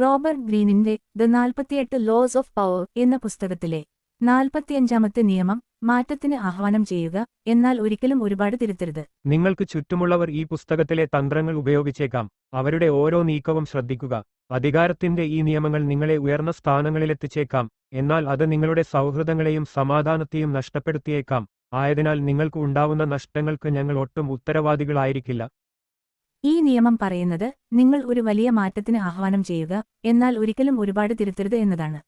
Robert ഗ്രീനിന്റെ the 48 loss of power എന്ന പുസ്തകത്തിലെ 45-ാമത്തെ നിയമം മാറ്റത്തിന് ആഹ്വാനം ചെയ്യുക, എന്നാൽ ഒരിക്കലും ഒരുപാട് തിരുത്തരുത്. നിങ്ങൾക്ക് ചുറ്റുമുള്ളവർ ഈ പുസ്തകത്തിലെ തന്ത്രങ്ങൾ ഉപയോഗിച്ചേക്കാം. അവരുടെ ഓരോ നീക്കവും ശ്രദ്ധിക്കുക. അധികാരത്തിന്റെ ഈ നിയമങ്ങൾ നിങ്ങളെ ഉയർന്ന സ്ഥാനങ്ങളിലെത്തിച്ചേക്കാം, എന്നാൽ അത് നിങ്ങളുടെ സൗഹൃദങ്ങളെയും സമാധാനത്തെയും നഷ്ടപ്പെടുത്തിയേക്കാം. ആയതിനാൽ നിങ്ങൾക്ക് ഉണ്ടാവുന്ന നഷ്ടങ്ങൾക്ക് ഞങ്ങൾ ഒട്ടും ഉത്തരവാദികളായിരിക്കില്ല. ഈ നിയമം പറയുന്നത് നിങ്ങൾ ഒരു വലിയ മാറ്റത്തിന് ആഹ്വാനം ചെയ്യുക, എന്നാൽ ഒരിക്കലും ഒരുപാട് തിരുത്തരുത് എന്നതാണ്.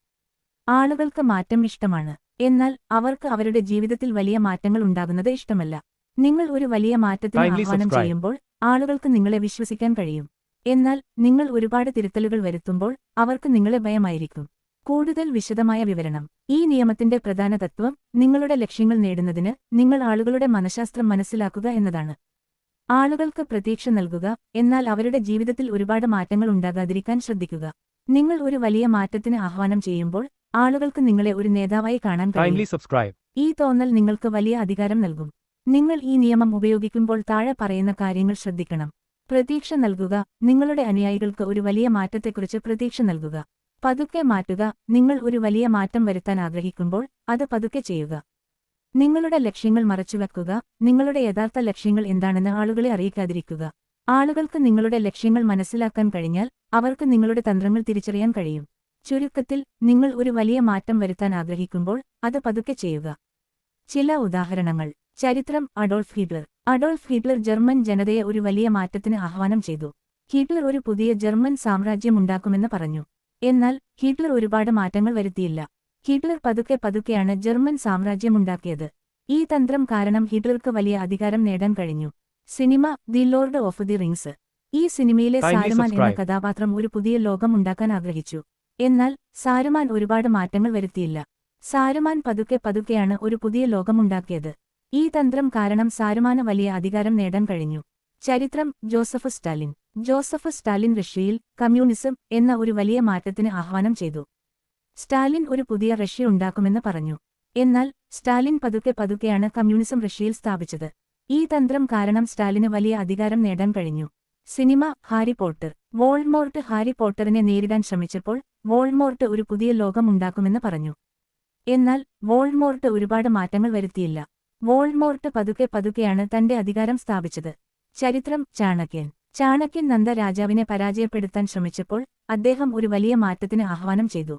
ആളുകൾക്ക് മാറ്റം ഇഷ്ടമാണ്, എന്നാൽ അവർക്ക് അവരുടെ ജീവിതത്തിൽ വലിയ മാറ്റങ്ങൾ ഉണ്ടാകുന്നത് ഇഷ്ടമല്ല. നിങ്ങൾ ഒരു വലിയ മാറ്റത്തിന് ആഹ്വാനം ചെയ്യുമ്പോൾ ആളുകൾക്ക് നിങ്ങളെ വിശ്വസിക്കാൻ കഴിയും. എന്നാൽ നിങ്ങൾ ഒരുപാട് തിരുത്തലുകൾ വരുത്തുമ്പോൾ അവർക്ക് നിങ്ങളെ ഭയമായിരിക്കും. കൂടുതൽ വിശദമായ വിവരണം. ഈ നിയമത്തിന്റെ പ്രധാന തത്വം നിങ്ങളുടെ ലക്ഷ്യങ്ങൾ നേടുന്നതിന് നിങ്ങൾ ആളുകളുടെ മനഃശാസ്ത്രം മനസ്സിലാക്കുക എന്നതാണ്. ആളുകൾക്ക് പ്രതീക്ഷ നൽകുക, എന്നാൽ അവരുടെ ജീവിതത്തിൽ ഒരുപാട് മാറ്റങ്ങൾ ഉണ്ടാകാതിരിക്കാൻ ശ്രദ്ധിക്കുക. നിങ്ങൾ ഒരു വലിയ മാറ്റത്തിന് ആഹ്വാനം ചെയ്യുമ്പോൾ ആളുകൾക്ക് നിങ്ങളെ ഒരു നേതാവായി കാണാൻ കഴിയും. ഈ തോന്നൽ നിങ്ങൾക്ക് വലിയ അധികാരം നൽകും. നിങ്ങൾ ഈ നിയമം ഉപയോഗിക്കുമ്പോൾ താഴെ പറയുന്ന കാര്യങ്ങൾ ശ്രദ്ധിക്കണം. പ്രതീക്ഷ നൽകുക. നിങ്ങളുടെ അനുയായികൾക്ക് ഒരു വലിയ മാറ്റത്തെക്കുറിച്ച് പ്രതീക്ഷ നൽകുക. പതുക്കെ മാറ്റുക. നിങ്ങൾ ഒരു വലിയ മാറ്റം വരുത്താൻ ആഗ്രഹിക്കുമ്പോൾ അത് പതുക്കെ ചെയ്യുക. നിങ്ങളുടെ ലക്ഷ്യങ്ങൾ മറച്ചുവെക്കുക. നിങ്ങളുടെ യഥാർത്ഥ ലക്ഷ്യങ്ങൾ എന്താണെന്ന് ആളുകളെ അറിയിക്കാതിരിക്കുക. ആളുകൾക്ക് നിങ്ങളുടെ ലക്ഷ്യങ്ങൾ മനസ്സിലാക്കാൻ കഴിഞ്ഞാൽ അവർക്ക് നിങ്ങളുടെ തന്ത്രങ്ങൾ തിരിച്ചറിയാൻ കഴിയും. ചുരുക്കത്തിൽ, നിങ്ങൾ ഒരു വലിയ മാറ്റം വരുത്താൻ ആഗ്രഹിക്കുമ്പോൾ അത് പതുക്കെ ചെയ്യുക. ചില ഉദാഹരണങ്ങൾ. ചരിത്രം. അഡോൾഫ് ഹിറ്റ്ലർ ജർമ്മൻ ജനതയെ ഒരു വലിയ മാറ്റത്തിന് ആഹ്വാനം ചെയ്തു. ഹിറ്റ്ലർ ഒരു പുതിയ ജർമ്മൻ സാമ്രാജ്യം ഉണ്ടാക്കുമെന്ന് പറഞ്ഞു. എന്നാൽ ഹിറ്റ്ലർ ഒരുപാട് മാറ്റങ്ങൾ വരുത്തിയില്ല. Hitler പതുക്കെയാണ് German സാമ്രാജ്യമുണ്ടാക്കിയത്. ഈ തന്ത്രം കാരണം ഹിറ്റ്ലർക്ക് വലിയ അധികാരം നേടാൻ കഴിഞ്ഞു. Cinema the Lord of the rings. ഈ സിനിമയിലെ സാരുമാൻ എന്ന കഥാപാത്രം ഒരു പുതിയ ലോകം ഉണ്ടാക്കാൻ ആഗ്രഹിച്ചു. എന്നാൽ സാരുമാൻ ഒരുപാട് മാറ്റങ്ങൾ വരുത്തിയില്ല. സാരുമാൻ പതുക്കെയാണ് ഒരു പുതിയ ലോകമുണ്ടാക്കിയത്. ഈ തന്ത്രം കാരണം സാരുമാന് വലിയ അധികാരം നേടാൻ കഴിഞ്ഞു. ചരിത്രം. ജോസഫ് സ്റ്റാലിൻ റഷ്യയിൽ കമ്മ്യൂണിസം എന്ന ഒരു വലിയ മാറ്റത്തിന് ആഹ്വാനം ചെയ്തു. സ്റ്റാലിൻ ഒരു പുതിയ റഷ്യ ഉണ്ടാക്കുമെന്ന് പറഞ്ഞു. എന്നാൽ സ്റ്റാലിൻ പതുക്കെയാണ് കമ്മ്യൂണിസം റഷ്യയിൽ സ്ഥാപിച്ചത്. ഈ തന്ത്രം കാരണം സ്റ്റാലിന് വലിയ അധികാരം നേടാൻ കഴിഞ്ഞു. Cinema. Harry Potter. Voldemort Harry പോട്ടറിനെ നേരിടാൻ ശ്രമിച്ചപ്പോൾ വോൾഡ്മോർട്ട് ഒരു പുതിയ ലോകം ഉണ്ടാക്കുമെന്ന് പറഞ്ഞു. എന്നാൽ വോൾഡ്മോർട്ട് ഒരുപാട് മാറ്റങ്ങൾ വരുത്തിയില്ല. വോൾഡ്മോർട്ട് പതുക്കെയാണ് തന്റെ അധികാരം സ്ഥാപിച്ചത്. ചരിത്രം. ചാണക്യൻ നന്ദ രാജാവിനെ പരാജയപ്പെടുത്താൻ ശ്രമിച്ചപ്പോൾ അദ്ദേഹം ഒരു വലിയ മാറ്റത്തിന് ആഹ്വാനം ചെയ്തു.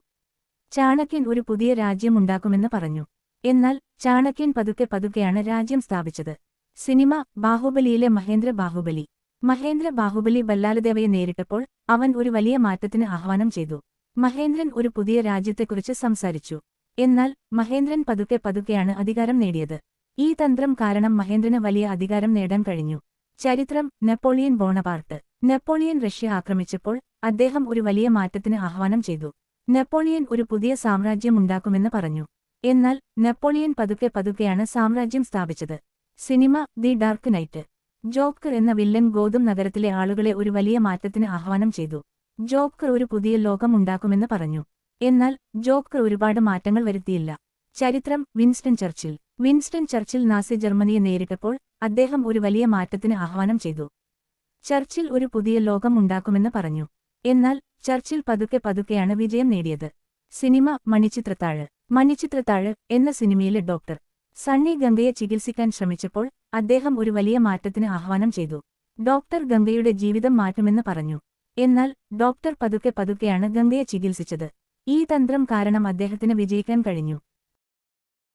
ചാണക്യൻ ഒരു പുതിയ രാജ്യം ഉണ്ടാക്കുമെന്ന് പറഞ്ഞു. എന്നാൽ ചാണക്യൻ പതുക്കെയാണ് രാജ്യം സ്ഥാപിച്ചത്. സിനിമ. ബാഹുബലിയിലെ മഹേന്ദ്ര ബാഹുബലി ബല്ലാലദേവയെ നേരിട്ടപ്പോൾ അവൻ ഒരു വലിയ മാറ്റത്തിന് ആഹ്വാനം ചെയ്തു. മഹേന്ദ്രൻ ഒരു പുതിയ രാജ്യത്തെക്കുറിച്ച് സംസാരിച്ചു. എന്നാൽ മഹേന്ദ്രൻ പതുക്കെയാണ് അധികാരം നേടിയത്. ഈ തന്ത്രം കാരണം മഹേന്ദ്രന് വലിയ അധികാരം നേടാൻ കഴിഞ്ഞു. ചരിത്രം. Napoleon Bonaparte. നെപ്പോളിയൻ റഷ്യ ആക്രമിച്ചപ്പോൾ അദ്ദേഹം ഒരു വലിയ മാറ്റത്തിന് ആഹ്വാനം ചെയ്തു. നെപ്പോളിയൻ ഒരു പുതിയ സാമ്രാജ്യം ഉണ്ടാക്കുമെന്ന് പറഞ്ഞു. എന്നാൽ നെപ്പോളിയൻ പതുക്കെയാണ് സാമ്രാജ്യം സ്ഥാപിച്ചത്. Cinema. The dark night. Joker എന്ന വില്ലൻ ഗോഥം നഗരത്തിലെ ആളുകളെ ഒരു വലിയ മാറ്റത്തിന് ആഹ്വാനം ചെയ്തു. ജോക്കർ ഒരു പുതിയ ലോകം ഉണ്ടാക്കുമെന്ന് പറഞ്ഞു. എന്നാൽ ജോക്കർ ഒരുപാട് മാറ്റങ്ങൾ വരുത്തിയില്ല. ചരിത്രം. വിൻസ്റ്റൺ ചർച്ചിൽ നാസി ജർമ്മനിയെ നേരിട്ടപ്പോൾ അദ്ദേഹം ഒരു വലിയ മാറ്റത്തിന് ആഹ്വാനം ചെയ്തു. ചർച്ചിൽ ഒരു പുതിയ ലോകം ഉണ്ടാക്കുമെന്ന് പറഞ്ഞു. എന്നാൽ ചർച്ചിൽ പതുക്കെയാണ് വിജയം നേടിയത്. സിനിമ. മണിച്ചിത്രത്താഴ് എന്ന സിനിമയിലെ ഡോക്ടർ സണ്ണി ഗംഗയെ ചികിത്സിക്കാൻ ശ്രമിച്ചപ്പോൾ അദ്ദേഹം ഒരു വലിയ മാറ്റത്തിന് ആഹ്വാനം ചെയ്തു. ഡോക്ടർ ഗംഗയുടെ ജീവിതം മാറ്റുമെന്ന് പറഞ്ഞു. എന്നാൽ ഡോക്ടർ പതുക്കെയാണ് ഗംഗയെ ചികിത്സിച്ചത്. ഈ തന്ത്രം കാരണം അദ്ദേഹത്തിന് വിജയിക്കാൻ കഴിഞ്ഞു.